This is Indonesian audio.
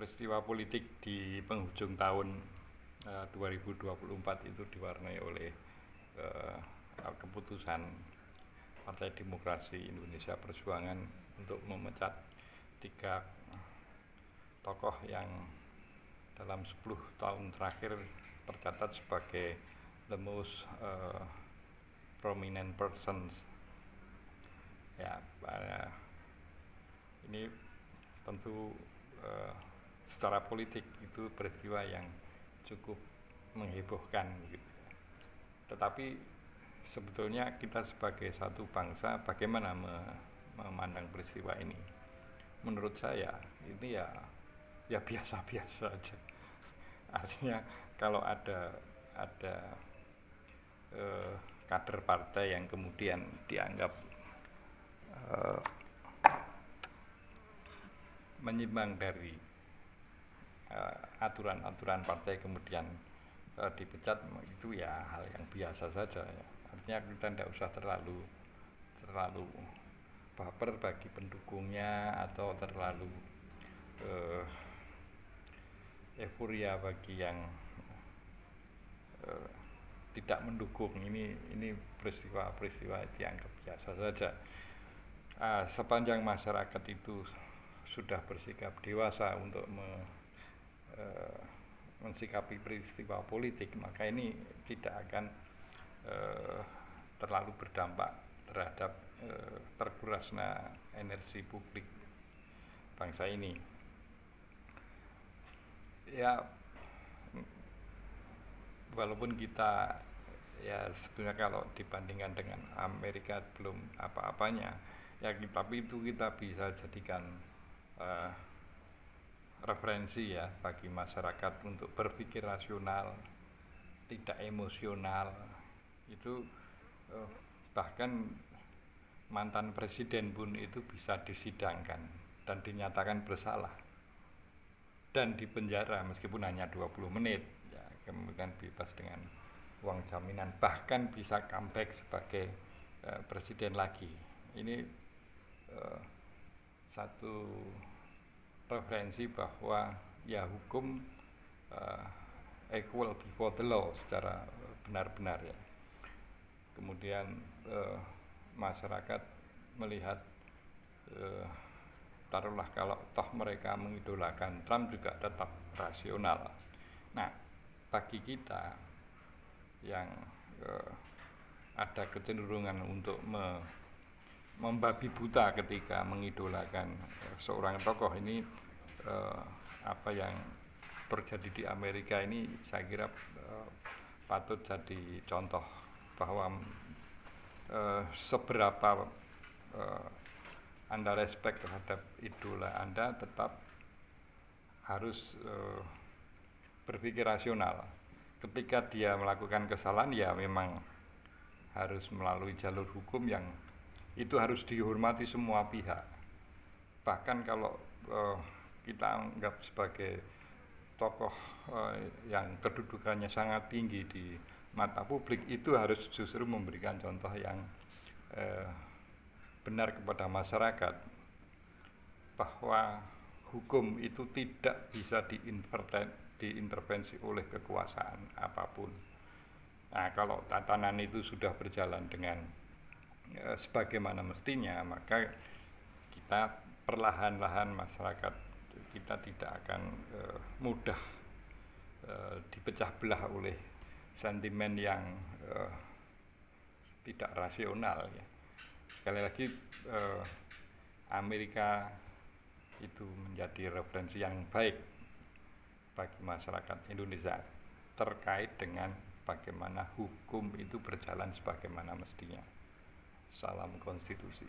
peristiwa politik di penghujung tahun 2024 itu diwarnai oleh keputusan Partai Demokrasi Indonesia Perjuangan untuk memecat 3 tokoh yang dalam 10 tahun terakhir tercatat sebagai the most prominent persons. Ya, ini tentu secara politik itu peristiwa yang cukup menghebohkan gitu. Tetapi sebetulnya kita sebagai satu bangsa bagaimana memandang peristiwa ini? Menurut saya ini ya biasa-biasa aja. Artinya kalau ada kader partai yang kemudian dianggap menyimpang dari aturan-aturan partai kemudian dipecat, itu ya hal yang biasa saja ya. Artinya kita tidak usah terlalu baper bagi pendukungnya atau terlalu euforia bagi yang tidak mendukung. Ini peristiwa dianggap biasa saja. Sepanjang masyarakat itu sudah bersikap dewasa untuk mensikapi peristiwa politik, maka ini tidak akan terlalu berdampak terhadap terkurasnya energi publik bangsa ini. Ya, walaupun kita ya sebenarnya kalau dibandingkan dengan Amerika belum apa-apanya ya, tapi itu kita bisa jadikan referensi ya bagi masyarakat untuk berpikir rasional, tidak emosional. Itu bahkan mantan presiden pun itu bisa disidangkan dan dinyatakan bersalah dan dipenjara meskipun hanya 20 menit ya, kemudian bebas dengan uang jaminan, bahkan bisa comeback sebagai presiden lagi. Ini satu referensi bahwa ya hukum equal before the law secara benar-benar ya. Kemudian masyarakat melihat taruhlah kalau toh mereka mengidolakan Trump juga tetap rasional. Nah, bagi kita yang ada kecenderungan untuk membabi buta ketika mengidolakan seorang tokoh, ini apa yang terjadi di Amerika ini saya kira patut jadi contoh bahwa seberapa Anda respect terhadap idola Anda, tetap harus berpikir rasional. Ketika dia melakukan kesalahan ya memang harus melalui jalur hukum yang itu harus dihormati semua pihak. Bahkan kalau kita anggap sebagai tokoh yang kedudukannya sangat tinggi di mata publik, itu harus justru memberikan contoh yang benar kepada masyarakat bahwa hukum itu tidak bisa diintervensi oleh kekuasaan apapun. Nah, kalau tatanan itu sudah berjalan dengan sebagaimana mestinya, maka kita perlahan-lahan masyarakat kita tidak akan mudah dipecah belah oleh sentimen yang tidak rasional ya. Sekali lagi Amerika itu menjadi referensi yang baik bagi masyarakat Indonesia terkait dengan bagaimana hukum itu berjalan sebagaimana mestinya. Salam konstitusi.